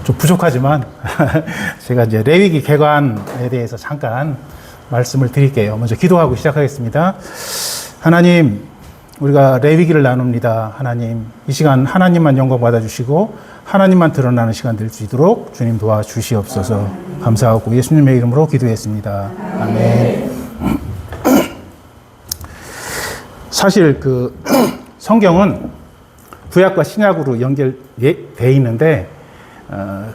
좀 부족하지만 제가 이제 레위기 개관에 대해서 잠깐 말씀을 드릴게요. 먼저 기도하고 시작하겠습니다. 하나님, 우리가 레위기를 나눕니다. 하나님, 이 시간 하나님만 영광 받아주시고 하나님만 드러나는 시간 될 수 있도록 주님 도와주시옵소서. 감사하고 예수님의 이름으로 기도했습니다. 아멘. 사실 그 성경은 구약과 신약으로 연결되어 있는데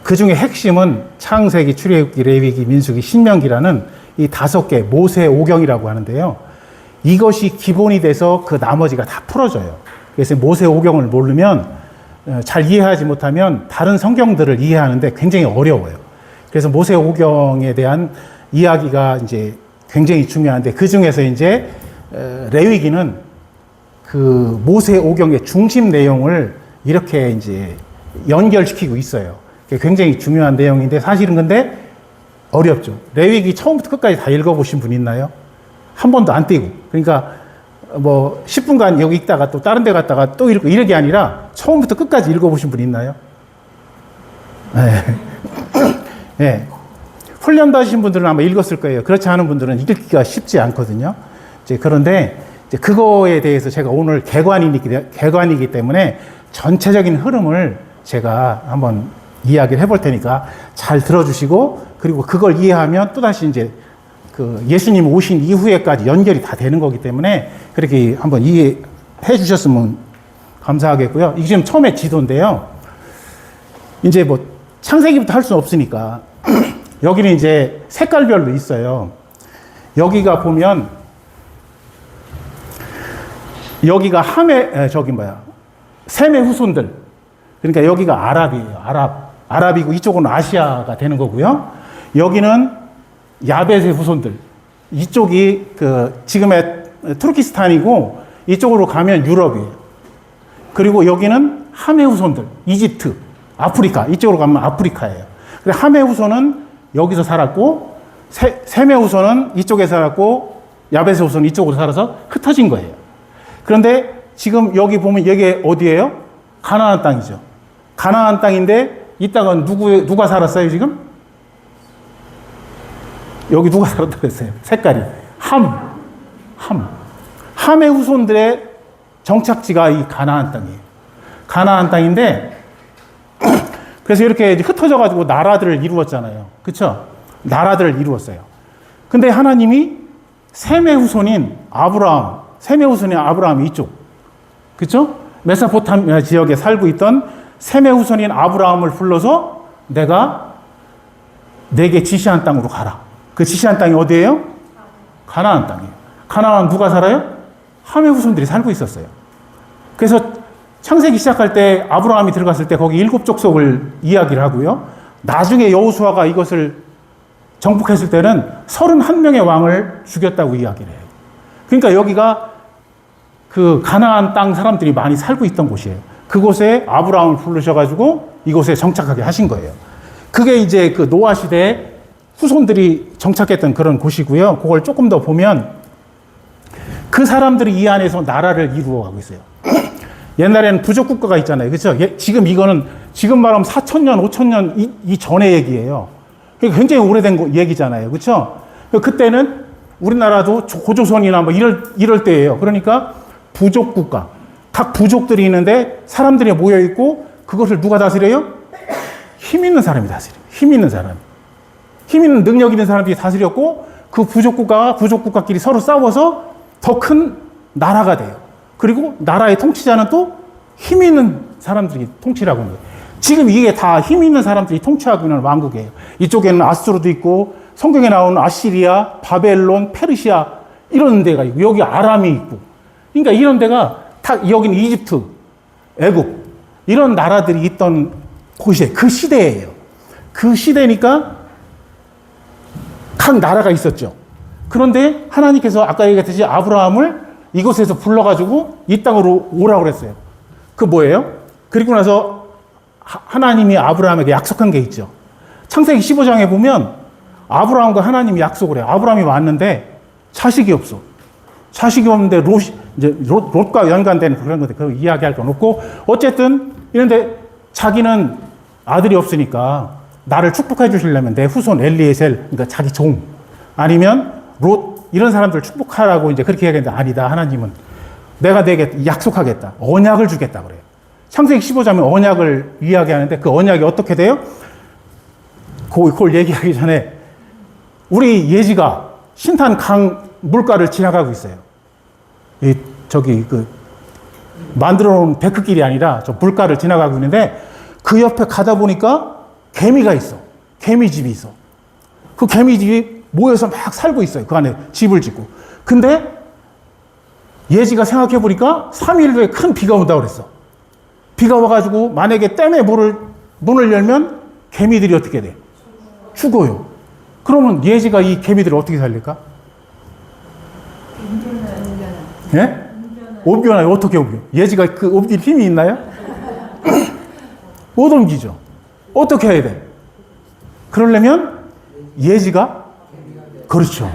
그 중에 핵심은 창세기, 출애굽기, 레위기, 민수기, 신명기라는 이 5개 모세 오경이라고 하는데요. 이것이 기본이 돼서 그 나머지가 다 풀어져요. 그래서 모세 오경을 모르면 잘 이해하지 못하면 다른 성경들을 이해하는데 굉장히 어려워요. 그래서 모세 오경에 대한 이야기가 이제 굉장히 중요한데 그 중에서 이제 레위기는 그 모세 오경의 중심 내용을 이렇게 이제 연결시키고 있어요. 굉장히 중요한 내용인데 사실은 근데 어렵죠. 레위기 처음부터 끝까지 다 읽어보신 분 있나요? 한 번도 안 떼고. 그러니까 뭐 10분간 여기 있다가 또 다른 데 갔다가 또 읽고 이런 게 아니라 처음부터 끝까지 읽어보신 분 있나요? 네. 네. 훈련 받으신 분들은 아마 읽었을 거예요. 그렇지 않은 분들은 읽기가 쉽지 않거든요. 이제 그런데 이제 그거에 대해서 제가 오늘 개관이기 때문에 전체적인 흐름을 제가 한번 이야기를 해볼 테니까 잘 들어주시고 그리고 그걸 이해하면 또다시 이제 그 예수님 오신 이후에까지 연결이 다 되는 거기 때문에 그렇게 한번 이해해 주셨으면 감사하겠고요. 이게 지금 처음에 지도인데요. 이제 뭐 창세기부터 할 수는 없으니까 여기는 이제 색깔별로 있어요. 여기가 보면 여기가 셈의 후손들. 그러니까 여기가 아랍이에요. 아랍이고 이쪽은 아시아가 되는 거고요. 여기는 야벳의 후손들. 이쪽이 그 지금의 투르키스탄이고 이쪽으로 가면 유럽이에요. 그리고 여기는 함의 후손들. 이집트, 아프리카. 이쪽으로 가면 아프리카예요. 그래서 함의 후손은 여기서 살았고 셈의 후손은 이쪽에 살았고 야벳의 후손은 이쪽으로 살아서 흩어진 거예요. 그런데 지금 여기 보면 이게 어디예요? 가나안 땅이죠. 가나안 땅인데 이 땅은 누가 살았어요 지금? 여기 누가 살았다고 했어요? 색깔이 함의 후손들의 정착지가 이 가나안 땅이에요. 가나안 땅인데 그래서 이렇게 흩어져 가지고 나라들을 이루었잖아요. 그렇죠? 나라들을 이루었어요. 근데 하나님이 셈의 후손인 아브라함이 이쪽. 그쵸? 메소포타미아 지역에 살고 있던 셈의 후손인 아브라함을 불러서 내게 지시한 땅으로 가라. 그 지시한 땅이 어디예요? 가나안 땅이에요. 가나안 누가 살아요? 함의 후손들이 살고 있었어요. 그래서 창세기 시작할 때 아브라함이 들어갔을 때 거기 7 족속을 이야기를 하고요. 나중에 여호수아가 이것을 정복했을 때는 31명의 왕을 죽였다고 이야기를 해요. 그러니까 여기가 그 가나안 땅 사람들이 많이 살고 있던 곳이에요. 그곳에 아브라함을 부르셔가지고 이곳에 정착하게 하신 거예요. 그게 이제 그 노아 시대에 후손들이 정착했던 그런 곳이고요. 그걸 조금 더 보면 그 사람들이 이 안에서 나라를 이루어가고 있어요. 옛날에는 부족 국가가 있잖아요. 그렇죠? 지금 이거는 지금 말하면 4,000년, 5,000년 이전의 얘기예요. 그러니까 굉장히 오래된 얘기잖아요. 그렇죠? 그때는 우리나라도 고조선이나 뭐 이럴 때예요. 그러니까 부족 국가. 각 부족들이 있는데 사람들이 모여 있고 그것을 누가 다스려요? 힘 있는 사람이 다스려요. 힘 있는 사람. 힘 있는 능력 있는 사람들이 다스렸고 그 부족 국가끼리 서로 싸워서 더 큰 나라가 돼요. 그리고 나라의 통치자는 또 힘 있는 사람들이 통치라고 하는 거예요. 지금 이게 다 힘 있는 사람들이 통치하고 있는 왕국이에요. 이쪽에는 아수르도 있고 성경에 나오는 아시리아, 바벨론, 페르시아 이런 데가 있고 여기 아람이 있고 그러니까 이런 데가 다 여기는 이집트, 애굽 이런 나라들이 있던 곳이에요. 그 시대예요. 그 시대니까 각 나라가 있었죠. 그런데 하나님께서 아까 얘기했듯이 아브라함을 이곳에서 불러가지고 이 땅으로 오라고 그랬어요. 그 뭐예요? 그리고 나서 하나님이 아브라함에게 약속한 게 있죠. 창세기 15장에 보면 아브라함과 하나님이 약속을 해요. 아브라함이 왔는데 자식이 없어. 자식이 없는데 롯과 연관된 그런 건데 그걸 이야기할 건 없고 어쨌든 이런데 자기는 아들이 없으니까 나를 축복해 주시려면 내 후손 엘리에셀, 그러니까 자기 종, 아니면 롯, 이런 사람들 축복하라고 이제 그렇게 얘기했는데 아니다. 하나님은 내가 내게 약속하겠다. 언약을 주겠다 그래요. 창세기 15장은 언약을 이야기하는데 그 언약이 어떻게 돼요? 그걸 얘기하기 전에 우리 예지가 신탄 강 물가를 지나가고 있어요. 만들어 놓은 데크길이 아니라 저 물가를 지나가고 있는데 그 옆에 가다 보니까 개미가 있어. 개미집이 있어. 그 개미집이 모여서 막 살고 있어요. 그 안에 집을 짓고. 근데 예지가 생각해 보니까 3일 후에 큰 비가 온다고 그랬어. 비가 와가지고 만약에 댐에 문을 열면 개미들이 어떻게 돼? 죽어요. 그러면 예지가 이 개미들을 어떻게 살릴까? 예? 옮겨놔요. 어떻게 옮겨? 예지가 그 옮길 힘이 있나요? 못 옮기죠. 어떻게 해야 돼? 그러려면 예지가, 그렇죠.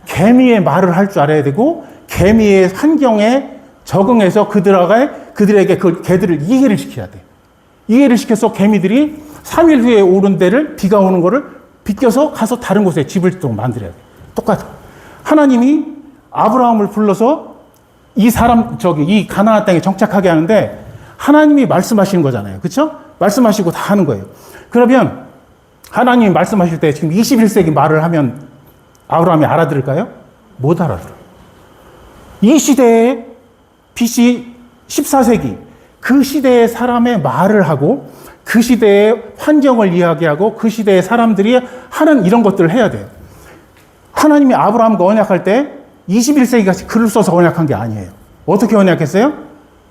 개미의 말을 할 줄 알아야 되고 개미의 환경에 적응해서 그들에게 그 개들을 이해를 시켜야 돼. 이해를 시켜서 개미들이 3일 후에 오는 데를 비가 오는 거를 비껴서 가서 다른 곳에 집을 짓도록 만들어야 돼. 똑같아. 하나님이 아브라함을 불러서 이 가나안 땅에 정착하게 하는데 하나님이 말씀하시는 거잖아요. 그렇죠? 말씀하시고 다 하는 거예요. 그러면 하나님이 말씀하실 때 지금 21세기 말을 하면 아브라함이 알아들을까요? 못 알아들어. 이 시대에 BC 14세기 그 시대의 사람의 말을 하고 그 시대의 환경을 이야기하고 그 시대의 사람들이 하는 이런 것들을 해야 돼요. 하나님이 아브라함과 언약할 때 21세기같이 글을 써서 언약한 게 아니에요. 어떻게 언약했어요?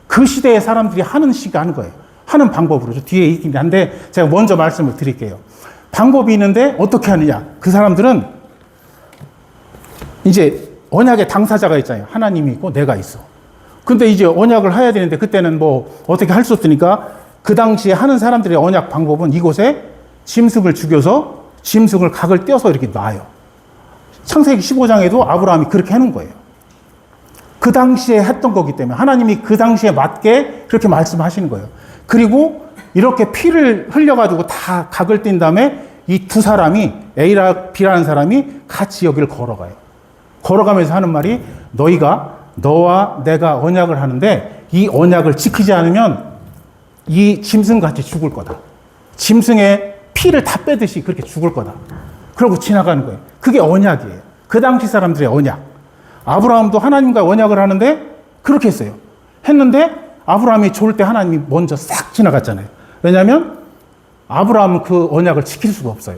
그 시대의 사람들이 하는 식으로 하는 거예요. 하는 방법으로. 뒤에 있긴 한데 제가 먼저 말씀을 드릴게요. 방법이 있는데 어떻게 하느냐. 그 사람들은 이제 언약의 당사자가 있잖아요. 하나님이 있고 내가 있어. 근데 이제 언약을 해야 되는데 그때는 뭐 어떻게 할 수 없으니까 그 당시에 하는 사람들의 언약 방법은 이곳에 짐승을 죽여서 짐승을 각을 떼어서 이렇게 놔요. 창세기 15장에도 아브라함이 그렇게 해놓은 거예요. 그 당시에 했던 거기 때문에 하나님이 그 당시에 맞게 그렇게 말씀하시는 거예요. 그리고 이렇게 피를 흘려가지고 다 각을 띈 다음에 이 두 사람이 A라 B라는 사람이 같이 여기를 걸어가요. 걸어가면서 하는 말이 너와 내가 언약을 하는데 이 언약을 지키지 않으면 이 짐승같이 죽을 거다. 짐승의 피를 다 빼듯이 그렇게 죽을 거다. 그러고 지나가는 거예요. 그게 언약이에요. 그 당시 사람들의 언약. 아브라함도 하나님과 언약을 하는데 그렇게 했어요. 했는데 아브라함이 좋을 때 하나님이 먼저 싹 지나갔잖아요. 왜냐하면 아브라함은 그 언약을 지킬 수가 없어요.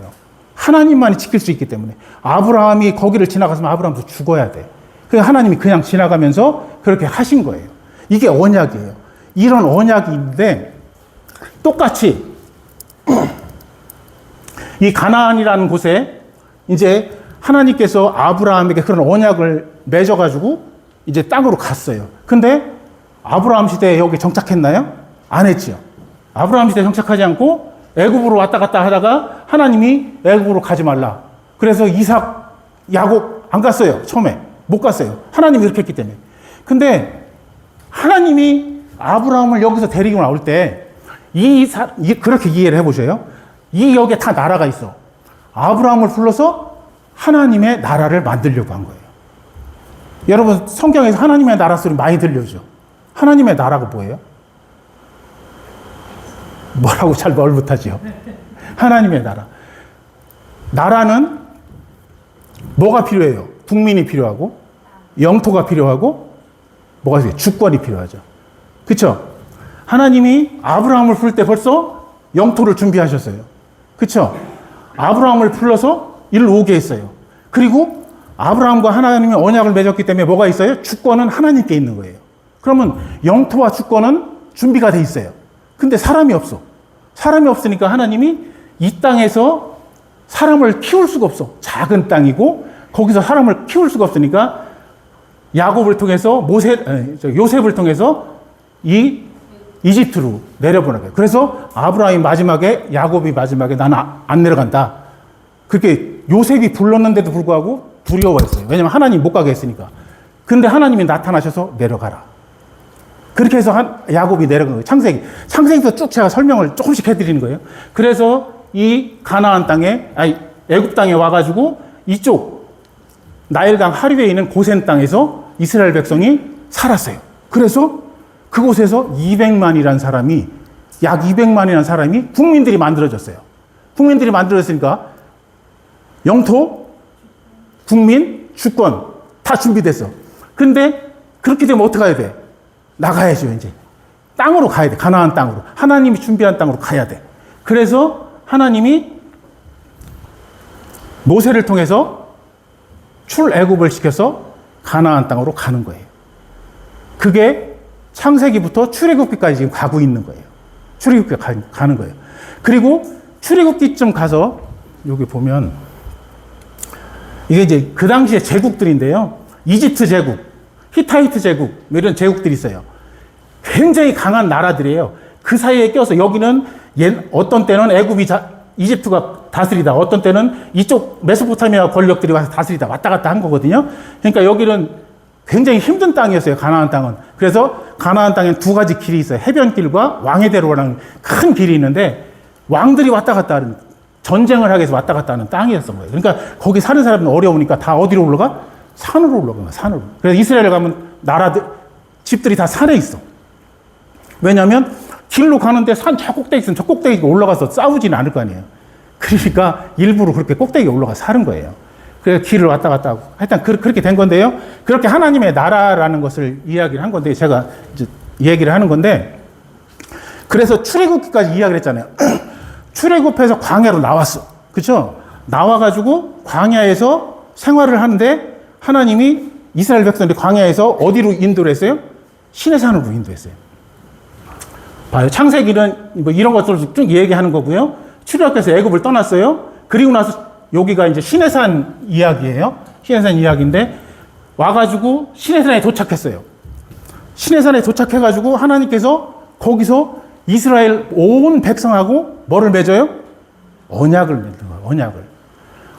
하나님만이 지킬 수 있기 때문에. 아브라함이 거기를 지나갔으면 아브라함도 죽어야 돼. 그래서 하나님이 그냥 지나가면서 그렇게 하신 거예요. 이게 언약이에요. 이런 언약이 있는데 똑같이 이 가나안이라는 곳에 이제 하나님께서 아브라함에게 그런 언약을 맺어가지고 이제 땅으로 갔어요. 근데 아브라함 시대에 여기 정착했나요? 안 했지요. 아브라함 시대에 정착하지 않고 애굽으로 왔다 갔다 하다가 하나님이 애굽으로 가지 말라. 그래서 이삭, 야곱 안 갔어요. 처음에 못 갔어요. 하나님이 그렇게 했기 때문에. 근데 하나님이 아브라함을 여기서 데리고 나올 때 그렇게 이해를 해보셔요. 여기에 다 나라가 있어. 아브라함을 불러서 하나님의 나라를 만들려고 한 거예요. 여러분 성경에서 하나님의 나라 소리 많이 들려오죠. 하나님의 나라가 뭐예요? 뭐라고 잘 말 못하지요. 하나님의 나라. 나라는 뭐가 필요해요? 국민이 필요하고 영토가 필요하고 뭐가 있어요? 주권이 필요하죠. 그렇죠? 하나님이 아브라함을 부를 때 벌써 영토를 준비하셨어요. 그렇죠? 아브라함을 불러서 이를 오게 했어요. 그리고 아브라함과 하나님이 언약을 맺었기 때문에 뭐가 있어요? 주권은 하나님께 있는 거예요. 그러면 영토와 주권은 준비가 돼 있어요. 근데 사람이 없어. 사람이 없으니까 하나님이 이 땅에서 사람을 키울 수가 없어. 작은 땅이고 거기서 사람을 키울 수가 없으니까 야곱을 통해서 요셉을 통해서 이 이집트로 내려보는 거예요. 그래서 아브라함이 마지막에 야곱이 마지막에 나는 안 내려간다. 그렇게 요셉이 불렀는데도 불구하고 두려워했어요. 왜냐하면 하나님 못 가게 했으니까. 근데 하나님이 나타나셔서 내려가라. 그렇게 해서 야곱이 내려간 거예요. 창세기에서 쭉 제가 설명을 조금씩 해드리는 거예요. 그래서 이 가나안 땅에, 애굽 땅에 와가지고 이쪽 나일강 하류에 있는 고센 땅에서 이스라엘 백성이 살았어요. 그래서 그곳에서 200만이라는 사람이, 약 200만이라는 사람이 국민들이 만들어졌어요. 국민들이 만들어졌으니까 영토, 국민, 주권 다 준비됐어. 근데 그렇게 되면 어떻게 해야 돼? 나가야죠, 이제. 땅으로 가야 돼. 가나안 땅으로. 하나님이 준비한 땅으로 가야 돼. 그래서 하나님이 모세를 통해서 출애굽을 시켜서 가나안 땅으로 가는 거예요. 그게 창세기부터 출애굽기까지 지금 가고 있는 거예요. 출애굽기까지 가는 거예요. 그리고 출애굽기쯤 가서 여기 보면 이게 이제 그 당시에 제국들인데요. 이집트 제국, 히타이트 제국, 이런 제국들이 있어요. 굉장히 강한 나라들이에요. 그 사이에 껴서 여기는 어떤 때는 이집트가 다스리다, 어떤 때는 이쪽 메소포타미아 권력들이 와서 다스리다 왔다 갔다 한 거거든요. 그러니까 여기는 굉장히 힘든 땅이었어요, 가나안 땅은. 그래서 가나안 땅엔 두 가지 길이 있어요. 해변길과 왕의 대로라는 큰 길이 있는데 왕들이 왔다 갔다 하는, 전쟁을 하기 위해서 왔다 갔다 하는 땅이었던 거예요. 그러니까 거기 사는 사람은 어려우니까 다 어디로 올라가? 산으로 올라가, 산으로. 그래서 이스라엘 가면 집들이 다 산에 있어. 왜냐하면 길로 가는데 산 저 꼭대기 있으면 저 꼭대기 올라가서 싸우지는 않을 거 아니에요. 그러니까 일부러 그렇게 꼭대기에 올라가 사는 거예요. 그래서 길을 왔다 갔다 하고. 하여튼 그렇게 된 건데요. 그렇게 하나님의 나라라는 것을 이야기를 한 건데, 제가 이제 얘기를 하는 건데, 그래서 출애굽기까지 이야기를 했잖아요. 출애굽해서 광야로 나왔어. 그렇죠? 나와가지고 광야에서 생활을 하는데 하나님이 이스라엘 백성들이 광야에서 어디로 인도를 했어요? 시내산으로 인도했어요. 봐요. 창세기는 뭐 이런 것들을 쭉 얘기하는 거고요. 출애굽해서 애굽을 떠났어요. 그리고 나서 여기가 이제 시내산 이야기예요. 시내산 이야기인데 와가지고 시내산에 도착했어요. 시내산에 도착해가지고 하나님께서 거기서 이스라엘 온 백성하고 뭐를 맺어요? 언약을 맺는 거예요. 언약을.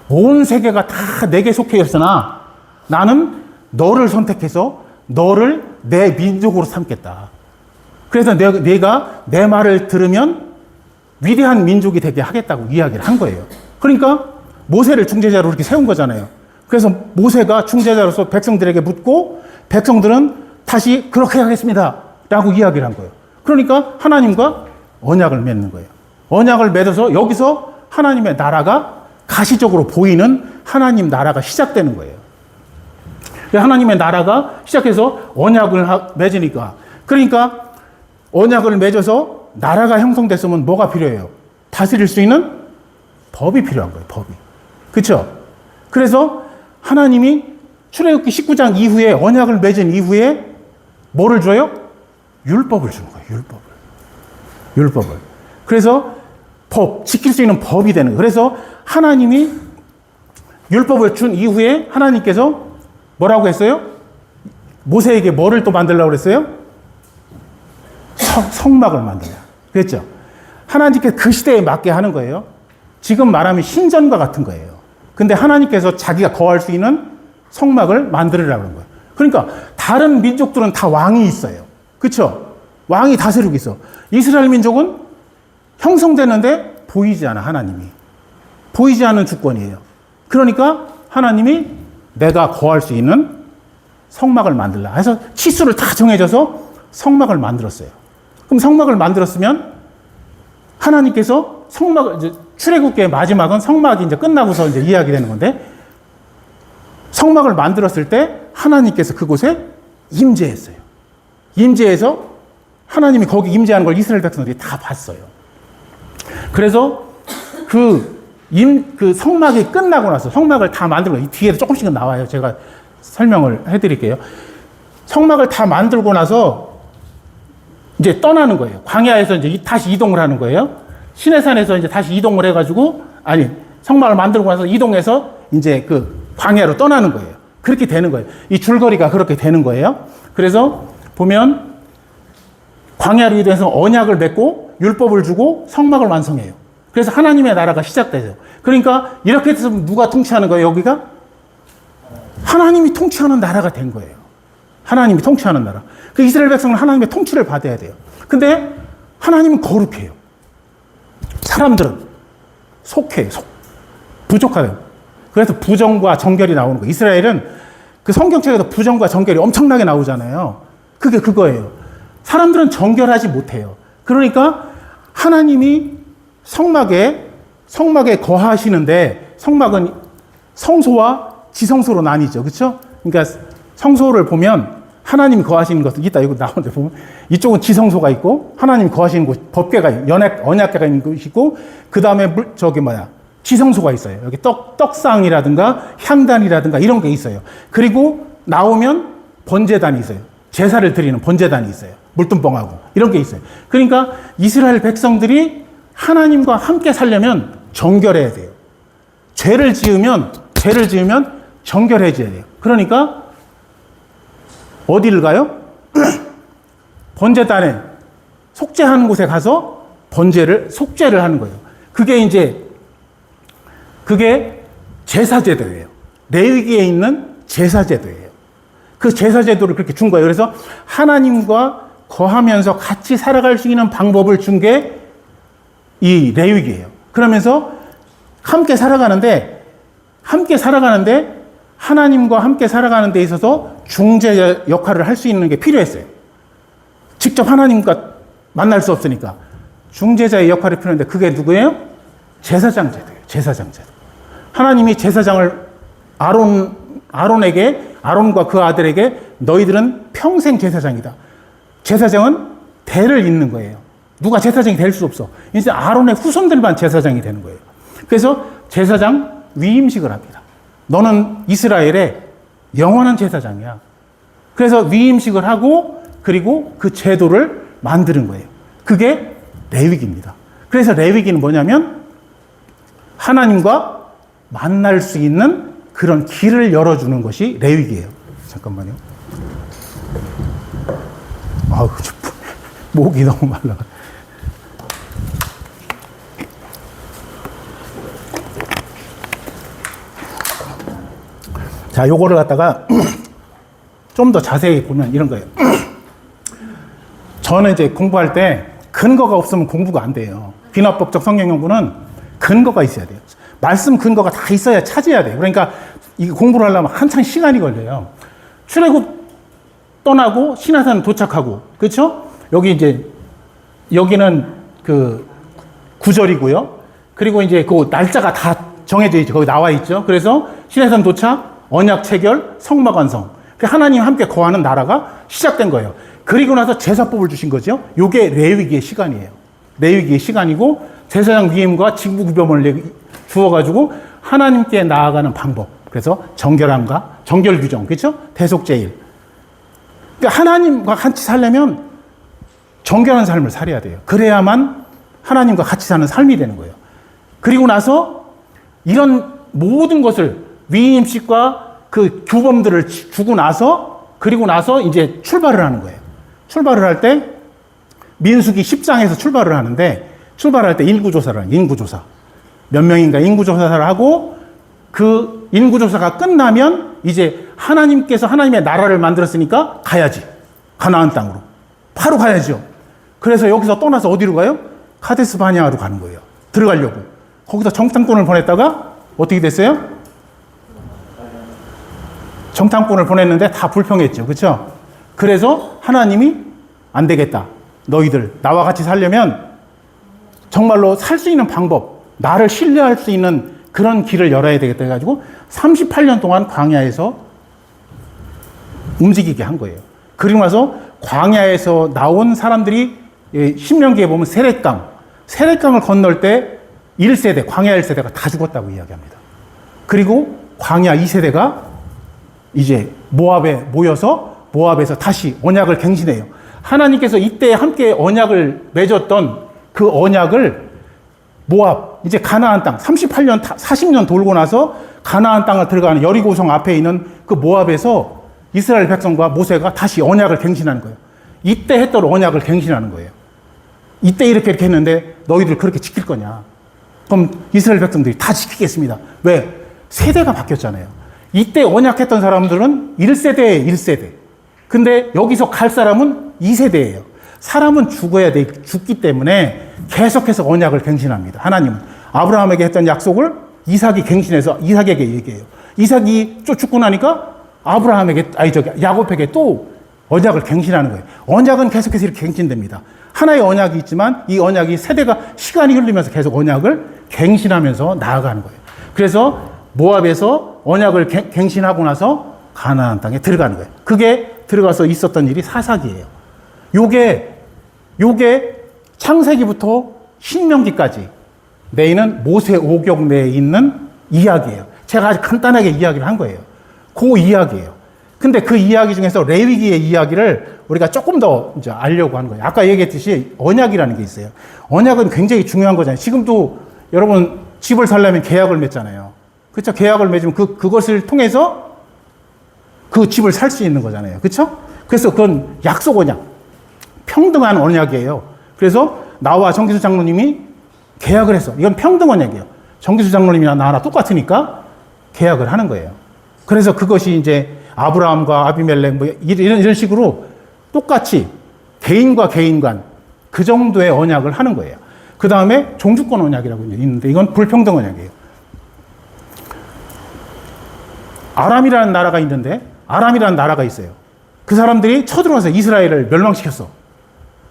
온 세계가 다 내게 속해 있으나 나는 너를 선택해서 너를 내 민족으로 삼겠다. 그래서 내가 내 말을 들으면 위대한 민족이 되게 하겠다고 이야기를 한 거예요. 그러니까 모세를 중재자로 이렇게 세운 거잖아요. 그래서 모세가 중재자로서 백성들에게 묻고 백성들은 다시 그렇게 하겠습니다 라고 이야기를 한 거예요. 그러니까 하나님과 언약을 맺는 거예요. 언약을 맺어서 여기서 하나님의 나라가 가시적으로 보이는 하나님 나라가 시작되는 거예요. 하나님의 나라가 시작해서 언약을 맺으니까, 그러니까 언약을 맺어서 나라가 형성됐으면 뭐가 필요해요? 다스릴 수 있는 법이 필요한 거예요. 법이. 그렇죠? 그래서 하나님이 출애굽기 19장 이후에 언약을 맺은 이후에 뭐를 줘요? 율법을 주는 거예요. 율법을. 그래서 지킬 수 있는 법이 되는 거예요. 그래서 하나님이 율법을 준 이후에 하나님께서 뭐라고 했어요? 모세에게 뭐를 또 만들려고 그랬어요? 성막을 만들라. 그랬죠? 하나님께서 그 시대에 맞게 하는 거예요. 지금 말하면 신전과 같은 거예요. 근데 하나님께서 자기가 거할 수 있는 성막을 만들으라고 하는 거예요. 그러니까 다른 민족들은 다 왕이 있어요. 그렇죠? 왕이 다스리고 있어. 이스라엘 민족은 형성되는데 보이지 않아, 하나님이. 보이지 않는 주권이에요. 그러니까 하나님이 내가 거할 수 있는 성막을 만들라 해서 치수를 다 정해져서 성막을 만들었어요. 그럼 성막을 만들었으면 하나님께서 이제 출애굽기의 마지막은 성막이 이제 끝나고서 이제 이야기되는 건데, 성막을 만들었을 때 하나님께서 그곳에 임재했어요. 임재해서 하나님이 거기 임재하는 걸 이스라엘 백성들이 다 봤어요. 그래서 그 성막이 끝나고 나서 성막을 다 만들고, 이 뒤에도 조금씩은 나와요. 제가 설명을 해드릴게요. 성막을 다 만들고 나서 이제 떠나는 거예요. 광야에서 이제 다시 이동을 하는 거예요. 시내산에서 이제 다시 이동을 해가지고, 성막을 만들고 나서 이동해서 이제 그 광야로 떠나는 거예요. 그렇게 되는 거예요. 이 줄거리가 그렇게 되는 거예요. 그래서 보면 광야로 이동해서 언약을 맺고 율법을 주고 성막을 완성해요. 그래서 하나님의 나라가 시작되죠. 그러니까 이렇게 해서 누가 통치하는 거예요, 여기가? 하나님이 통치하는 나라가 된 거예요. 하나님이 통치하는 나라. 그 이스라엘 백성은 하나님의 통치를 받아야 돼요. 근데 하나님은 거룩해요. 사람들은 속해요. 부족하대요. 그래서 부정과 정결이 나오는 거예요. 이스라엘은 그 성경책에도 부정과 정결이 엄청나게 나오잖아요. 그게 그거예요. 사람들은 정결하지 못해요. 그러니까 하나님이 성막에 거하시는데, 성막은 성소와 지성소로 나뉘죠. 그렇죠? 그러니까 성소를 보면 하나님이 거하시는 것은 이따 이거 나오는데 보면 이쪽은 지성소가 있고 하나님이 거하시는 곳, 법궤가 언약궤가 있는 곳이 있고, 그 다음에 지성소가 있어요. 여기 떡상이라든가 향단이라든가 이런 게 있어요. 그리고 나오면 번제단이 있어요. 제사를 드리는 번제단이 있어요. 물뚱뻥하고 이런 게 있어요. 그러니까 이스라엘 백성들이 하나님과 함께 살려면 정결해야 돼요. 죄를 지으면 정결해져야 돼요. 그러니까 어디를 가요? 번제단에 속죄하는 곳에 가서 속죄를 하는 거예요. 그게 제사제도예요. 레위기에 있는 제사제도예요. 그 제사제도를 그렇게 준 거예요. 그래서 하나님과 거하면서 같이 살아갈 수 있는 방법을 준 게 이 레위기예요. 그러면서 함께 살아가는데 하나님과 함께 살아가는 데 있어서 중재 역할을 할 수 있는 게 필요했어요. 직접 하나님과 만날 수 없으니까 중재자의 역할이 필요한데, 그게 누구예요? 제사장제도예요. 제사장제도. 하나님이 제사장을 아론과 그 아들에게 너희들은 평생 제사장이다. 제사장은 대를 잇는 거예요. 누가 제사장이 될 수 없어. 이제 아론의 후손들만 제사장이 되는 거예요. 그래서 제사장 위임식을 합니다. 너는 이스라엘의 영원한 제사장이야. 그래서 위임식을 하고, 그리고 그 제도를 만드는 거예요. 그게 레위기입니다. 그래서 레위기는 뭐냐면 하나님과 만날 수 있는 그런 길을 열어주는 것이 레위기예요. 잠깐만요. 아우, 목이 너무 말라. 자, 요거를 갖다가 좀 더 자세히 보면 이런 거예요. 저는 이제 공부할 때 근거가 없으면 공부가 안 돼요. 귀납법적 성경 연구는 근거가 있어야 돼요. 말씀 근거가 다 있어야 찾아야 돼요. 그러니까 이 공부를 하려면 한참 시간이 걸려요. 출애굽 떠나고 시내산 도착하고, 그렇죠? 여기는 그 구절이고요. 그리고 이제 그 날짜가 다 정해져 있죠. 거기 나와 있죠. 그래서 시내산 도착, 언약 체결, 성막 완성. 하나님 함께 거하는 나라가 시작된 거예요. 그리고 나서 제사법을 주신 거죠. 요게 레위기의 시간이에요. 레위기의 시간이고, 제사장 위임과 직무 구별을 주어가지고 하나님께 나아가는 방법. 그래서 정결함과 정결 규정, 그렇죠? 대속제일. 그러니까 하나님과 같이 살려면 정결한 삶을 살아야 돼요. 그래야만 하나님과 같이 사는 삶이 되는 거예요. 그리고 나서 이런 모든 것을 위임식과 그 규범들을 주고 나서, 그리고 나서 이제 출발을 하는 거예요. 출발을 할 때 민수기 10장에서 출발을 하는데, 출발할 때 인구조사를 하는, 인구조사. 몇 명인가 인구조사를 하고, 그 인구조사가 끝나면 이제 하나님께서 하나님의 나라를 만들었으니까 가야지. 가나안 땅으로. 바로 가야죠. 그래서 여기서 떠나서 어디로 가요? 카데스 바네아로 가는 거예요. 들어가려고. 거기서 정탐꾼을 보냈다가 어떻게 됐어요? 정탐꾼을 보냈는데 다 불평했죠. 그렇죠? 그래서 하나님이 안 되겠다. 너희들 나와 같이 살려면 정말로 살 수 있는 방법, 나를 신뢰할 수 있는 그런 길을 열어야 되겠다 해가지고 38년 동안 광야에서 움직이게 한 거예요. 그리고 나서 광야에서 나온 사람들이 신명기에 보면 세렛강을 건널 때 1세대, 광야 1세대가 다 죽었다고 이야기합니다. 그리고 광야 2세대가 이제 모압에 모여서 모압에서 다시 언약을 갱신해요. 하나님께서 이때 함께 언약을 맺었던 그 언약을 모압, 이제 가나안 땅, 38년, 40년 돌고 나서 가나안 땅을 들어가는 여리고성 앞에 있는 그 모압에서 이스라엘 백성과 모세가 다시 언약을 갱신하는 거예요. 이때 했던 언약을 갱신하는 거예요. 이때 이렇게 했는데 너희들 그렇게 지킬 거냐? 그럼 이스라엘 백성들이 다 지키겠습니다. 왜? 세대가 바뀌었잖아요. 이때 언약했던 사람들은 1세대에 1세대. 근데 여기서 갈 사람은 2세대예요. 사람은 죽어야 돼. 죽기 때문에 계속해서 언약을 갱신합니다. 하나님은. 아브라함에게 했던 약속을 이삭이 갱신해서 이삭에게 얘기해요. 이삭이 죽고 나니까 야곱에게 또 언약을 갱신하는 거예요. 언약은 계속해서 이렇게 갱신됩니다. 하나의 언약이 있지만 이 언약이 세대가 시간이 흐르면서 계속 언약을 갱신하면서 나아가는 거예요. 그래서 모압에서 언약을 갱신하고 나서 가나안 땅에 들어가는 거예요. 그게 들어가서 있었던 일이 사사기예요. 요게 창세기부터 신명기까지 내에는 모세 오경 내에 있는 이야기예요. 제가 아주 간단하게 이야기를 한 거예요. 그 이야기예요. 근데 그 이야기 중에서 레위기의 이야기를 우리가 조금 더 이제 알려고 하는 거예요. 아까 얘기했듯이 언약이라는 게 있어요. 언약은 굉장히 중요한 거잖아요. 지금도 여러분 집을 살려면 계약을 맺잖아요. 그렇죠? 계약을 맺으면 그것을 통해서 그 집을 살 수 있는 거잖아요. 그렇죠? 그래서 그건 약속 언약, 평등한 언약이에요. 그래서 나와 정기수 장로님이 계약을 해서 이건 평등 언약이에요. 정기수 장로님이나 나랑 똑같으니까 계약을 하는 거예요. 그래서 그것이 이제 아브라함과 아비멜렉 뭐 이런 식으로 똑같이 개인과 개인 간 그 정도의 언약을 하는 거예요. 그 다음에 종주권 언약이라고 있는데 이건 불평등 언약이에요. 아람이라는 나라가 있는데 아람이라는 나라가 있어요. 그 사람들이 쳐들어와서 이스라엘을 멸망시켰어.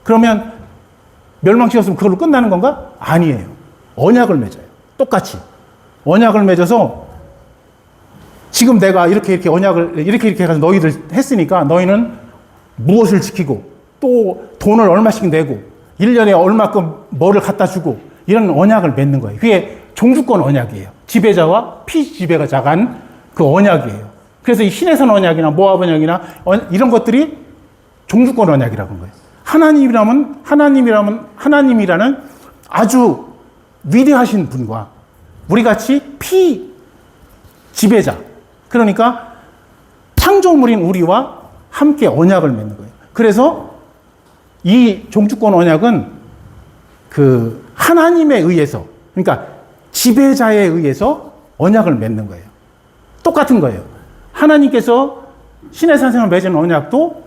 그러면 멸망시켰으면 그걸로 끝나는 건가? 아니에요. 언약을 맺어요. 똑같이. 언약을 맺어서 지금 내가 이렇게 언약을 이렇게 해서 너희들 했으니까 너희는 무엇을 지키고 또 돈을 얼마씩 내고 1년에 얼마큼 뭐를 갖다 주고 이런 언약을 맺는 거예요. 그게 종주권 언약이에요. 지배자와 피지배자가 간 그 언약이에요. 그래서 이 시내산 언약이나 모압 언약이나 이런 것들이 종주권 언약이라고 하는 거예요. 하나님이라는 아주 위대하신 분과 우리 같이 피지배자, 그러니까 창조물인 우리와 함께 언약을 맺는 거예요. 그래서 이 종주권 언약은 그 하나님에 의해서, 그러니까 지배자에 의해서 언약을 맺는 거예요. 똑같은 거예요. 하나님께서 신의 산생을 맺은 언약도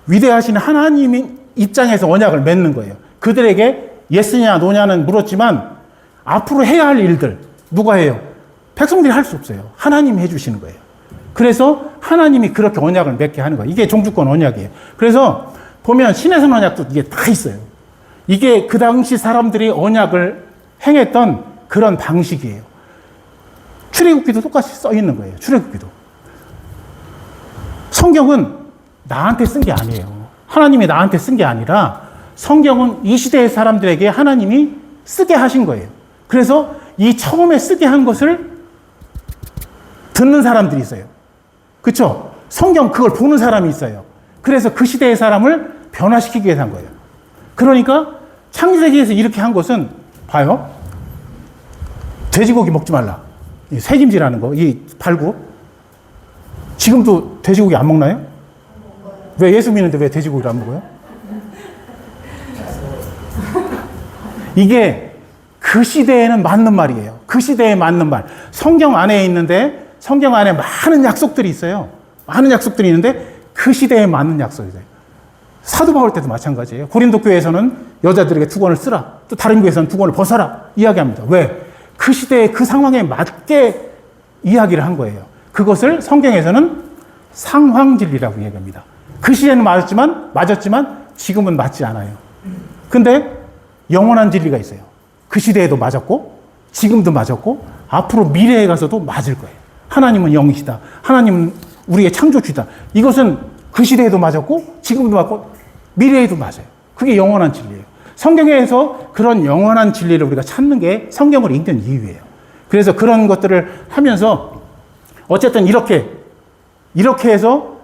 위대하신 하나님의 입장에서 언약을 맺는 거예요. 그들에게 예스냐 노냐는 물었지만 앞으로 해야 할 일들 누가 해요? 백성들이 할 수 없어요. 하나님이 해주시는 거예요. 그래서 하나님이 그렇게 언약을 맺게 하는 거예요. 이게 종주권 언약이에요. 그래서 보면 신의 산 언약도 이게 다 있어요. 이게 그 당시 사람들이 언약을 행했던 그런 방식이에요. 출애굽기도 똑같이 써 있는 거예요. 출애굽기도. 성경은 나한테 쓴 게 아니에요. 하나님이 나한테 쓴 게 아니라 성경은 이 시대의 사람들에게 하나님이 쓰게 하신 거예요. 그래서 이 처음에 쓰게 한 것을 듣는 사람들이 있어요. 그렇죠? 성경 그걸 보는 사람이 있어요. 그래서 그 시대의 사람을 변화시키기 위해서 한 거예요. 그러니까 창세기에서 이렇게 한 것은 봐요. 돼지고기 먹지 말라. 새김질하는 거, 이 발굽. 지금도 돼지고기 안 먹나요? 왜 예수 믿는데 왜 돼지고기를 안 먹어요? 이게 그 시대에는 맞는 말이에요. 그 시대에 맞는 말. 성경 안에 있는데 성경 안에 많은 약속들이 있어요. 많은 약속들이 있는데 그 시대에 맞는 약속이에요. 사도 바울 때도 마찬가지예요. 고린도 교회에서는 여자들에게 두건을 쓰라. 또 다른 교회에서는 두건을 벗어라. 이야기합니다. 왜? 그 시대의 그 상황에 맞게 이야기를 한 거예요. 그것을 성경에서는 상황진리라고 이야기합니다. 그 시대는 맞았지만 지금은 맞지 않아요. 근데 영원한 진리가 있어요. 그 시대에도 맞았고 지금도 맞았고 앞으로 미래에 가서도 맞을 거예요. 하나님은 영이시다. 하나님은 우리의 창조주다. 이것은 그 시대에도 맞았고 지금도 맞고 미래에도 맞아요. 그게 영원한 진리예요. 성경에서 그런 영원한 진리를 우리가 찾는 게 성경을 읽는 이유예요. 그래서 그런 것들을 하면서 어쨌든 이렇게 해서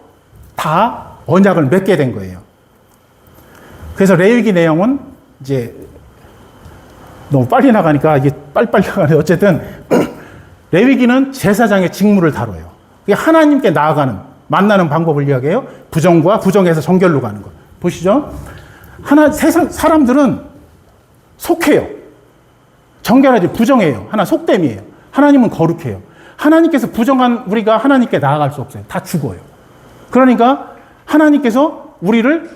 다 언약을 맺게 된 거예요. 그래서 레위기 내용은 이제 너무 빨리 나가니까 이게 빨리빨리 나가는데 어쨌든 레위기는 제사장의 직무를 다뤄요. 하나님께 만나는 방법을 이야기해요. 부정과 부정에서 정결로 가는 것. 보시죠. 세상 사람들은 속해요. 정결하지 부정해요. 하나 속됨이에요. 하나님은 거룩해요. 하나님께서 부정한 우리가 하나님께 나아갈 수 없어요. 다 죽어요. 그러니까 하나님께서 우리를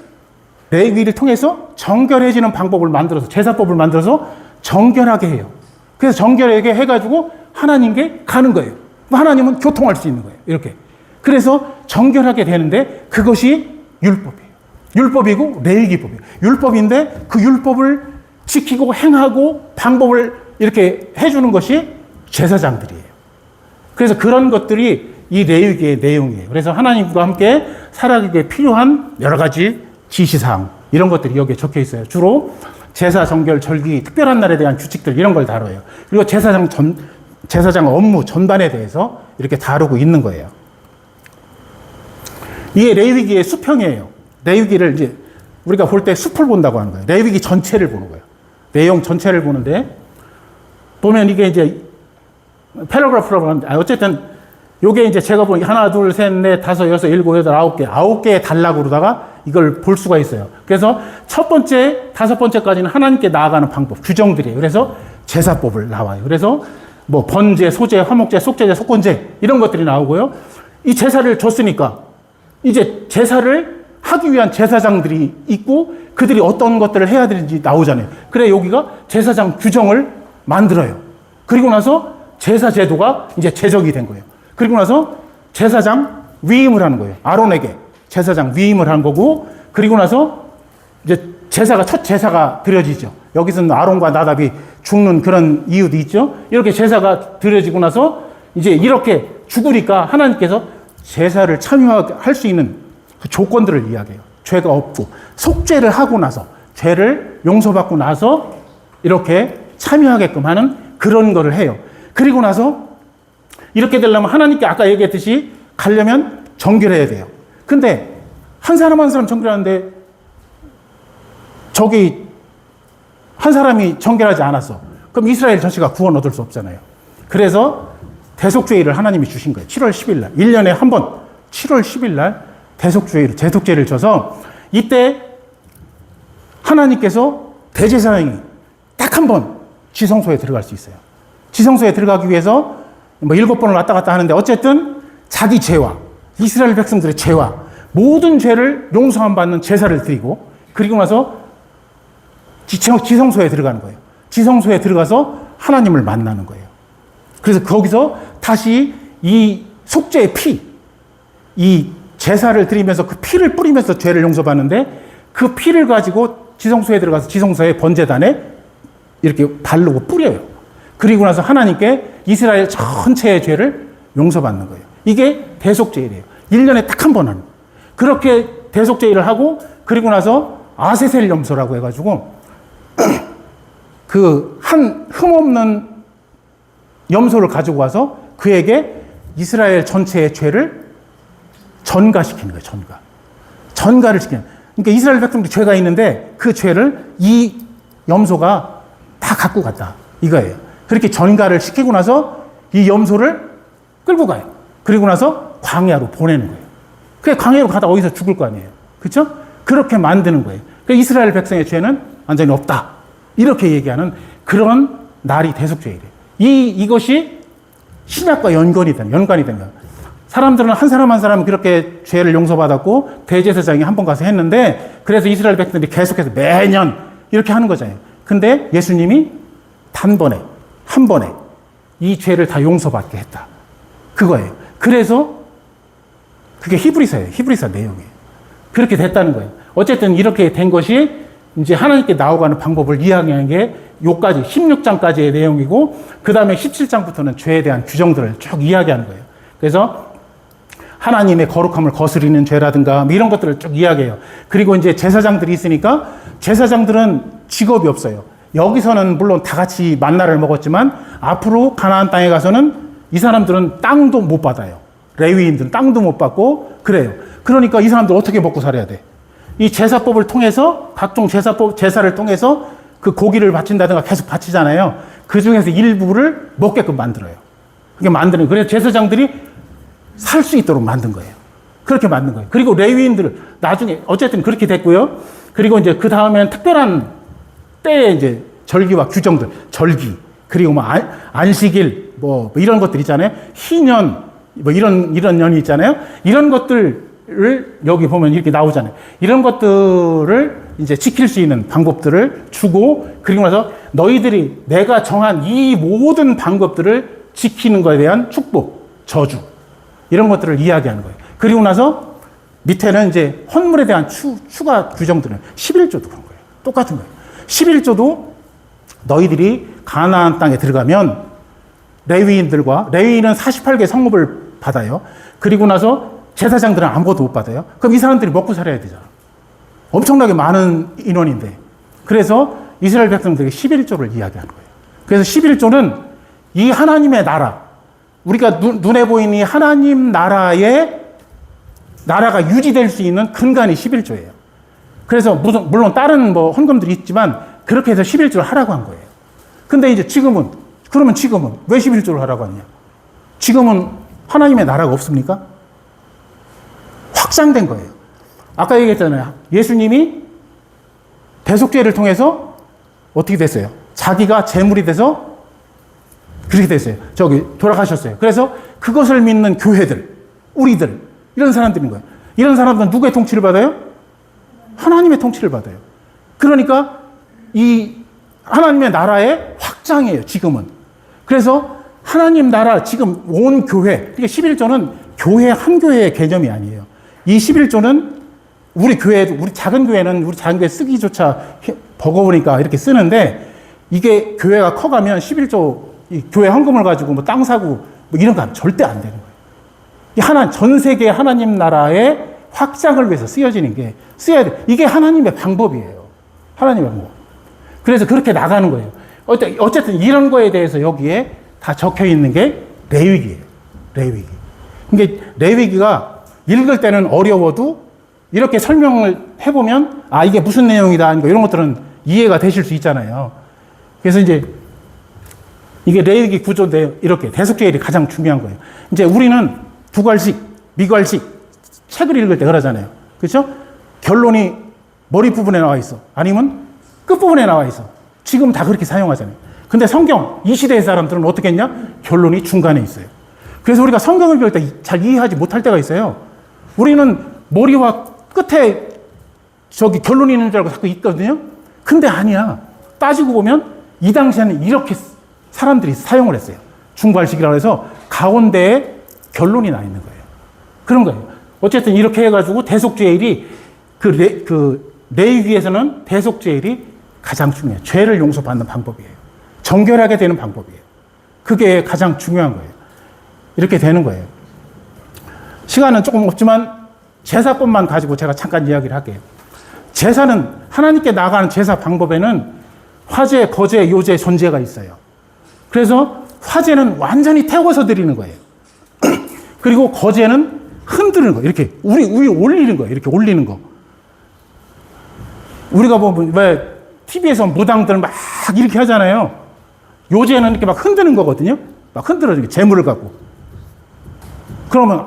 레위기를 통해서 정결해지는 방법을 만들어서, 제사법을 만들어서 정결하게 해요. 그래서 정결하게 해가지고 하나님께 가는 거예요. 하나님은 교통할 수 있는 거예요. 이렇게. 그래서 정결하게 되는데 그것이 율법이에요. 율법이고 레위기법이에요. 율법인데 그 율법을 지키고 행하고 방법을 이렇게 해주는 것이 제사장들이에요. 그래서 그런 것들이 이 레위기의 내용이에요. 그래서 하나님과 함께 살아가기에 필요한 여러 가지 지시사항, 이런 것들이 여기에 적혀 있어요. 주로 제사, 정결, 절기, 특별한 날에 대한 규칙들, 이런 걸 다뤄요. 그리고 제사장 업무 전반에 대해서 이렇게 다루고 있는 거예요. 이게 레위기의 수평이에요. 레위기를 이제 우리가 볼 때 숲을 본다고 하는 거예요. 레위기 전체를 보는 거예요. 내용 전체를 보는데, 보면 이게 이제 패러그래프라고 하는데, 어쨌든 요게 이제 제가 보니 하나, 둘, 셋, 넷, 다섯, 여섯, 일곱, 여덟, 아홉 개의 단락으로다가 이걸 볼 수가 있어요. 그래서 첫 번째, 다섯 번째까지는 하나님께 나아가는 방법, 규정들이에요. 그래서 제사법을 나와요. 그래서 뭐 번제, 소제, 화목제, 속제제, 속건제, 이런 것들이 나오고요. 이 제사를 줬으니까 이제 제사를 하기 위한 제사장들이 있고 그들이 어떤 것들을 해야 되는지 나오잖아요. 그래 여기가 제사장 규정을 만들어요. 그리고 나서 제사 제도가 이제 제정이 된 거예요. 그리고 나서 제사장 위임을 하는 거예요. 아론에게 제사장 위임을 한 거고, 그리고 나서 이제 제사가, 첫 제사가 드려지죠. 여기서는 아론과 나답이 죽는 그런 이유도 있죠. 이렇게 제사가 드려지고 나서 이제 이렇게 죽으니까 하나님께서 제사를 참여할 수 있는 그 조건들을 이야기해요. 죄가 없고 속죄를 하고 나서, 죄를 용서받고 나서 이렇게 참여하게끔 하는 그런 거를 해요. 그리고 나서 이렇게 되려면 하나님께 아까 얘기했듯이 가려면 정결해야 돼요. 근데 한 사람 한 사람 정결하는데 저기 한 사람이 정결하지 않았어. 그럼 이스라엘 전체가 구원 얻을 수 없잖아요. 그래서 대속죄일을 하나님이 주신 거예요. 7월 10일 날. 1년에 한 번 7월 10일 날 대속죄를 줘서 이때 하나님께서 대제사장이 딱 한 번 지성소에 들어갈 수 있어요. 지성소에 들어가기 위해서 뭐 7번을 왔다 갔다 하는데 어쨌든 자기 죄와 이스라엘 백성들의 죄와 모든 죄를 용서함 받는 제사를 드리고, 그리고 나서 지성소에 들어가는 거예요. 지성소에 들어가서 하나님을 만나는 거예요. 그래서 거기서 다시 이 속죄의 피, 이 제사를 드리면서 그 피를 뿌리면서 죄를 용서받는데, 그 피를 가지고 지성소에 들어가서 지성소의 번제단에 이렇게 바르고 뿌려요. 그리고 나서 하나님께 이스라엘 전체의 죄를 용서받는 거예요. 이게 대속죄일이에요. 1년에 딱 한 번 하는 거예요. 그렇게 대속죄일을 하고, 그리고 나서 아세셀 염소라고 해가지고 그 한 흠없는 염소를 가지고 와서 그에게 이스라엘 전체의 죄를 전가시키는 거예요. 전가를 시키는. 그러니까 이스라엘 백성들이 죄가 있는데 그 죄를 이 염소가 다 갖고 갔다, 이거예요. 그렇게 전가를 시키고 나서 이 염소를 끌고 가요. 그리고 나서 광야로 보내는 거예요. 그 광야로 가다 어디서 죽을 거 아니에요. 그렇죠? 그렇게 만드는 거예요. 그러니까 이스라엘 백성의 죄는 완전히 없다, 이렇게 얘기하는 그런 날이 대속죄일이에요. 이것이 신약과 연관이 된 거예요. 사람들은 한 사람 한 사람 그렇게 죄를 용서받았고 대제사장이 한 번 가서 했는데, 그래서 이스라엘 백성들이 계속해서 매년 이렇게 하는 거잖아요. 근데 예수님이 단번에 한 번에 이 죄를 다 용서받게 했다, 그거예요. 그래서 그게 히브리서예요. 히브리서 내용이에요. 그렇게 됐다는 거예요. 어쨌든 이렇게 된 것이 이제 하나님께 나아가는 방법을 이야기하는 게 요까지 16장까지의 내용이고, 그 다음에 17장부터는 죄에 대한 규정들을 쭉 이야기하는 거예요. 그래서 하나님의 거룩함을 거스리는 죄라든가 뭐 이런 것들을 쭉 이야기해요. 그리고 이제 제사장들이 있으니까 제사장들은 직업이 없어요. 여기서는 물론 다 같이 만나를 먹었지만 앞으로 가나안 땅에 가서는 이 사람들은 땅도 못 받아요. 레위인들은 땅도 못 받고 그래요. 그러니까 이 사람들 어떻게 먹고 살아야 돼? 이 제사법을 통해서, 각종 제사를 통해서 그 고기를 바친다든가 계속 바치잖아요. 그 중에서 일부를 먹게끔 만들어요. 그게 만드는, 그래서 제사장들이 살 수 있도록 만든 거예요. 그렇게 만든 거예요. 그리고 레위인들을 나중에 어쨌든 그렇게 됐고요. 그리고 이제 그 다음엔 특별한 때에 이제 절기와 규정들, 절기, 그리고 뭐 안식일, 뭐 이런 것들 있잖아요. 희년, 뭐 이런 년이 있잖아요. 이런 것들을 여기 보면 이렇게 나오잖아요. 이런 것들을 이제 지킬 수 있는 방법들을 주고, 그리고 나서 너희들이 내가 정한 이 모든 방법들을 지키는 것에 대한 축복, 저주, 이런 것들을 이야기하는 거예요. 그리고 나서 밑에는 이제 헌물에 대한 추가 규정들은 11조도 그런 거예요. 똑같은 거예요. 11조도 너희들이 가나안 땅에 들어가면 레위인은 48개 성읍을 받아요. 그리고 나서 제사장들은 아무것도 못 받아요. 그럼 이 사람들이 먹고 살아야 되잖아. 엄청나게 많은 인원인데. 그래서 이스라엘 백성들에게 11조를 이야기하는 거예요. 그래서 11조는 이 하나님의 나라, 우리가 눈에 보이는 이 하나님 나라가 유지될 수 있는 근간이 11조예요. 그래서 물론 다른 뭐 헌금들이 있지만 그렇게 해서 11조를 하라고 한 거예요. 근데 이제 지금은 왜 11조를 하라고 하냐? 지금은 하나님의 나라가 없습니까? 확장된 거예요. 아까 얘기했잖아요. 예수님이 대속죄를 통해서 어떻게 됐어요? 자기가 제물이 돼서 그렇게 됐어요. 돌아가셨어요. 그래서 그것을 믿는 교회들, 우리들, 이런 사람들인 거예요. 이런 사람들은 누구의 통치를 받아요? 하나님의 통치를 받아요. 그러니까 이 하나님의 나라의 확장이에요, 지금은. 그래서 하나님 나라, 지금 온 교회, 그러니까 11조는 한 교회의 개념이 아니에요. 이 11조는 우리 작은 교회는 쓰기조차 버거우니까 이렇게 쓰는데, 이게 교회가 커가면 11조, 교회 헌금을 가지고 뭐 땅 사고 뭐 이런 거 하면 절대 안 되는 거예요. 전 세계 하나님 나라의 확장을 위해서 써야 돼. 이게 하나님의 방법이에요. 하나님의 방법. 그래서 그렇게 나가는 거예요. 어쨌든 이런 거에 대해서 여기에 다 적혀 있는 게 레위기예요. 레위기. 그러니까 레위기가 읽을 때는 어려워도 이렇게 설명을 해보면 이게 무슨 내용이다 이런 것들은 이해가 되실 수 있잖아요. 그래서 이제 이게 레위기 구조인데 이렇게 대속죄일이 가장 중요한 거예요. 이제 우리는 두괄식, 미괄식 책을 읽을 때 그러잖아요. 그렇죠? 결론이 머리 부분에 나와 있어. 아니면 끝 부분에 나와 있어. 지금 다 그렇게 사용하잖아요. 근데 성경, 이 시대의 사람들은 어떻게 했냐? 결론이 중간에 있어요. 그래서 우리가 성경을 읽을 때 잘 이해하지 못할 때가 있어요. 우리는 머리와 끝에 결론이 있는 줄 알고 자꾸 있거든요. 근데 아니야. 따지고 보면 이 당시에는 이렇게 사람들이 사용을 했어요. 중괄식이라고 해서 가운데에 결론이 나 있는 거예요. 그런 거예요. 어쨌든 이렇게 해가지고 대속죄일이 레위기에서는 대속죄일이 가장 중요해요. 죄를 용서받는 방법이에요. 정결하게 되는 방법이에요. 그게 가장 중요한 거예요. 이렇게 되는 거예요. 시간은 조금 없지만 제사법만 가지고 제가 잠깐 이야기를 할게요. 제사는 하나님께 나아가는 제사 방법에는 화제, 거제, 요제, 전제가 있어요. 그래서 화제는 완전히 태워서 드리는 거예요. 그리고 거제는 흔드는 거예요. 이렇게 위에 올리는 거예요. 이렇게 올리는 거. 우리가 보면 왜 TV에서 무당들 막 이렇게 하잖아요. 요제는 이렇게 막 흔드는 거거든요. 막 흔들어주는 게 재물을 갖고. 그러면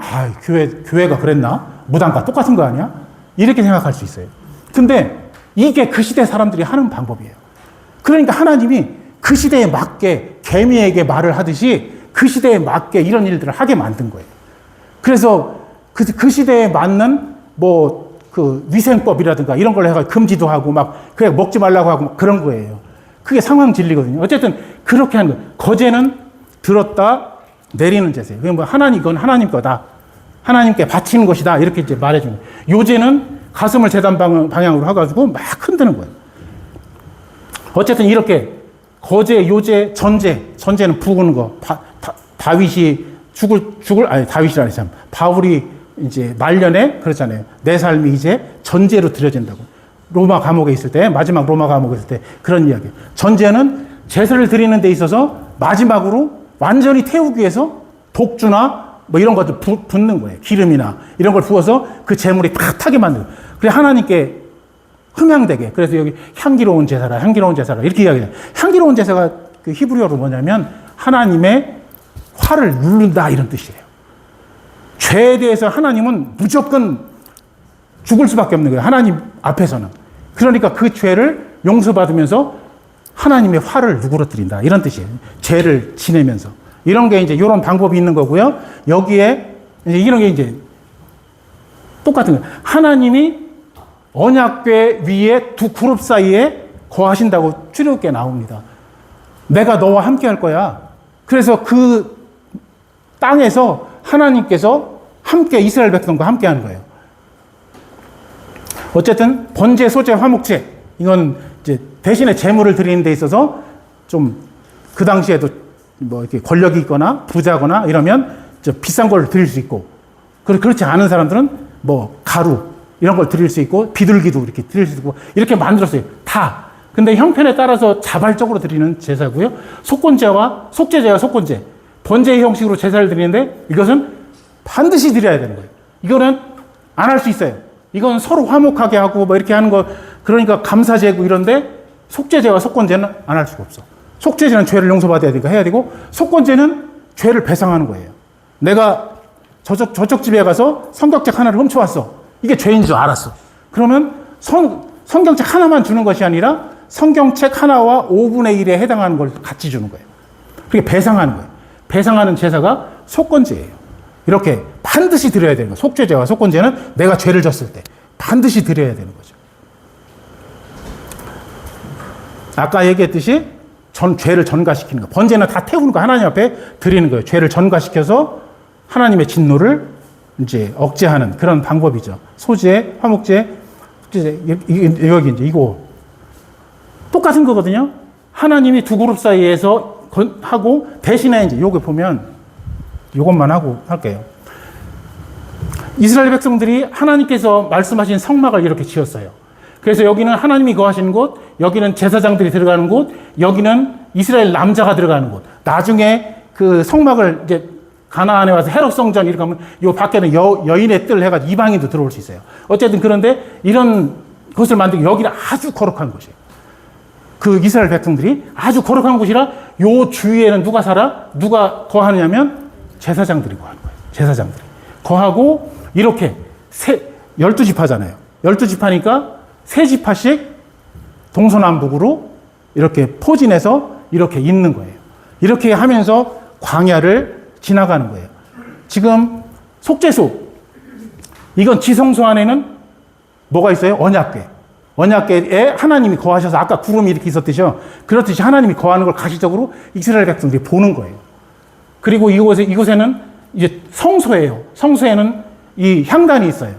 교회가 그랬나? 무당과 똑같은 거 아니야? 이렇게 생각할 수 있어요. 근데 이게 그 시대 사람들이 하는 방법이에요. 그러니까 하나님이 그 시대에 맞게 개미에게 말을 하듯이 그 시대에 맞게 이런 일들을 하게 만든 거예요. 그래서 그 시대에 맞는 위생법이라든가 이런 걸 해가지고 금지도 하고 그냥 먹지 말라고 하고 그런 거예요. 그게 상황 진리거든요. 어쨌든 그렇게 하는 거예요. 거제는 들었다 내리는 제세예요. 이건 하나님 거다. 하나님께 바치는 것이다. 이렇게 이제 말해주는 거예요. 요제는 가슴을 재단 방향으로 해가지고 막 흔드는 거예요. 어쨌든 이렇게 거제, 요제, 전제는 부는 거. 다윗이 다윗이라니 참. 바울이 이제 말년에 그렇잖아요. 내 삶이 이제 전제로 드려진다고. 로마 감옥에 있을 때, 마지막 로마 감옥에 있을 때 그런 이야기. 전제는 제사를 드리는 데 있어서 마지막으로 완전히 태우기 위해서 독주나 이런 것들 붓는 거예요. 기름이나 이런 걸 부어서 그 제물이 탁 타게 만들어요. 그래 하나님께 흠향되게. 그래서 여기 향기로운 제사라 이렇게 이야기해요. 향기로운 제사가 그 히브리어로 뭐냐면 하나님의 화를 누른다 이런 뜻이에요. 죄에 대해서 하나님은 무조건 죽을 수밖에 없는 거예요. 하나님 앞에서는. 그러니까 그 죄를 용서받으면서 하나님의 화를 누그러뜨린다 이런 뜻이에요. 죄를 지내면서. 이런 게 이제 이런 방법이 있는 거고요. 여기에 이제 이런 게 이제 똑같은 거예요. 하나님이 언약궤 위에 두 그룹 사이에 거하신다고 출애굽기에 나옵니다. 내가 너와 함께 할 거야. 그래서 그 땅에서 하나님께서 함께 이스라엘 백성과 함께 하는 거예요. 어쨌든 번제, 소제, 화목제 이건 이제 대신에 제물을 드리는 데 있어서 좀 그 당시에도 뭐 이렇게 권력이 있거나 부자거나 이러면 비싼 걸 드릴 수 있고, 그렇지 않은 사람들은 뭐 가루 이런 걸 드릴 수 있고 비둘기도 이렇게 드릴 수 있고 이렇게 만들었어요. 다. 근데 형편에 따라서 자발적으로 드리는 제사고요. 속건제와 속제제와 속건제, 번제의 형식으로 제사를 드리는데 이것은 반드시 드려야 되는 거예요. 이거는 안 할 수 있어요. 이건 서로 화목하게 하고 뭐 이렇게 하는 거, 그러니까 감사제고 이런데 속제제와 속건제는 안 할 수가 없어. 속제제는 죄를 용서받아야 되니까 해야 되고, 속건제는 죄를 배상하는 거예요. 내가 저쪽 집에 가서 성경책 하나를 훔쳐왔어. 이게 죄인 줄 알았어. 그러면 성경책 하나만 주는 것이 아니라 성경책 하나와 5분의 1에 해당하는 걸 같이 주는 거예요. 그게 배상하는 거예요. 배상하는 제사가 속건제예요. 이렇게 반드시 드려야 되는 거예요. 속죄제와 속건제는 내가 죄를 졌을 때 반드시 드려야 되는 거죠. 아까 얘기했듯이 죄를 전가시키는 거. 번제는 다 태우는 거, 하나님 앞에 드리는 거예요. 죄를 전가시켜서 하나님의 진노를 이제 억제하는 그런 방법이죠. 소제, 화목제, 여기 이제 이거 똑같은 거거든요. 하나님이 두 그룹 사이에서 하고, 대신에 이제 요거 보면 요것만 하고 할게요. 이스라엘 백성들이 하나님께서 말씀하신 성막을 이렇게 지었어요. 그래서 여기는 하나님이 거하시는 곳, 여기는 제사장들이 들어가는 곳, 여기는 이스라엘 남자가 들어가는 곳. 나중에 그 성막을 이제 가나안에 와서 헤롯 성전 이렇게 하면 요 밖에는 여인의 뜰 해가지고 이방인도 들어올 수 있어요. 어쨌든 그런데 이런 것을 만들기, 여기는 아주 거룩한 곳이에요. 그 이스라엘 백성들이 아주 거룩한 곳이라 요 주위에는 누가 살아? 누가 거하느냐면 제사장들이 거하는 거예요. 제사장들이 거하고, 이렇게 12지파잖아요. 12지파니까 3지파씩 동서남북으로 이렇게 포진해서 이렇게 있는 거예요. 이렇게 하면서 광야를 지나가는 거예요. 지금 속죄소, 이건 지성소 안에는 뭐가 있어요? 언약궤. 언약궤에 하나님이 거하셔서, 아까 구름이 이렇게 있었듯이요. 그렇듯이 하나님이 거하는 걸 가시적으로 이스라엘 백성들이 보는 거예요. 그리고 이곳에는 이제 성소예요. 성소에는 이 향단이 있어요.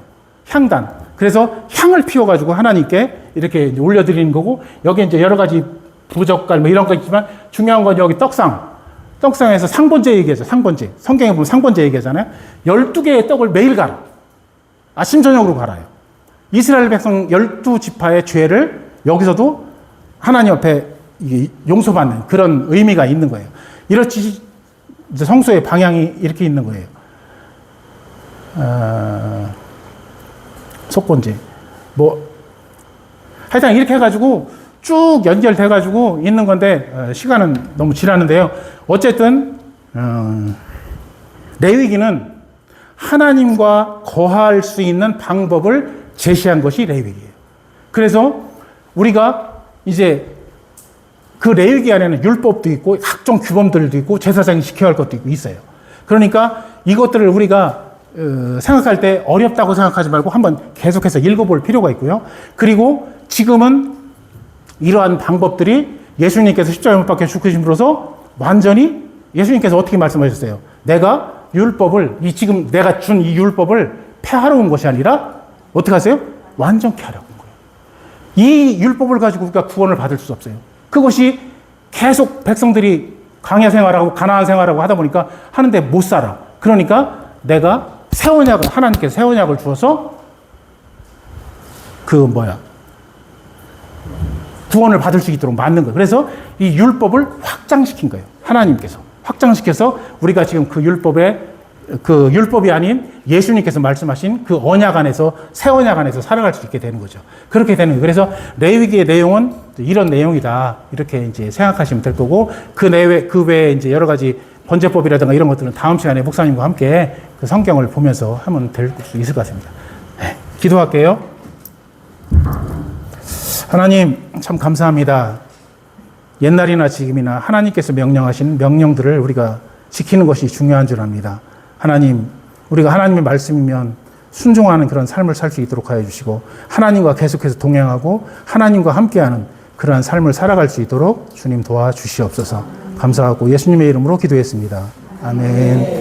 향단. 그래서 향을 피워가지고 하나님께 이렇게 올려드리는 거고, 여기 이제 여러 가지 부젓갈 뭐 이런 거 있지만 중요한 건 여기 떡상에서 상번제 얘기하죠. 상번제. 성경에 보면 상번제 얘기하잖아요. 12개의 떡을 매일 갈아. 아침 저녁으로 갈아요. 이스라엘 백성 12지파의 죄를 여기서도 하나님 앞에 용서받는 그런 의미가 있는 거예요. 이렇지 이제 성소의 방향이 이렇게 있는 거예요. 속건제. 뭐 하여튼 이렇게 해가지고 쭉 연결돼가지고 있는 건데 시간은 너무 지나는데요. 어쨌든 레위기는 하나님과 거할 수 있는 방법을 제시한 것이 레위기예요. 그래서 우리가 이제 그 레위기 안에는 율법도 있고 각종 규범들도 있고 제사장이 지켜야 할 것도 있고 있어요. 그러니까 이것들을 우리가 생각할 때 어렵다고 생각하지 말고 한번 계속해서 읽어볼 필요가 있고요. 그리고 지금은 이러한 방법들이 예수님께서 십자가에 못 박혀 죽으심으로써 완전히, 예수님께서 어떻게 말씀하셨어요? 내가 율법을, 지금 내가 준 이 율법을 폐하러 온 것이 아니라 어떻게 하세요? 완전케 하려고 온 거예요. 이 율법을 가지고 우리가 구원을 받을 수 없어요. 그것이 계속 백성들이 광야 생활하고 가나안 생활하고 하다 보니까 하는데 못 살아. 그러니까 내가 새 언약을, 하나님께서 새 언약을 주어서 구원을 받을 수 있도록 만든 거예요. 그래서 이 율법을 확장시킨 거예요. 하나님께서 확장시켜서 우리가 지금 그 율법이 아닌 예수님께서 말씀하신 그 언약 안에서, 새 언약 안에서 살아갈 수 있게 되는 거죠. 그렇게 되는 거예요. 그래서 레위기의 내용은 이런 내용이다, 이렇게 이제 생각하시면 될 거고, 그 외에 이제 여러 가지 번제법이라든가 이런 것들은 다음 시간에 목사님과 함께 그 성경을 보면서 하면 될 수 있을 것 같습니다. 네, 기도할게요. 하나님 참 감사합니다. 옛날이나 지금이나 하나님께서 명령하신 명령들을 우리가 지키는 것이 중요한 줄 압니다. 하나님, 우리가 하나님의 말씀이면 순종하는 그런 삶을 살 수 있도록 하여 주시고 하나님과 계속해서 동행하고 하나님과 함께하는 그러한 삶을 살아갈 수 있도록 주님 도와주시옵소서. 감사하고 예수님의 이름으로 기도했습니다. 아멘.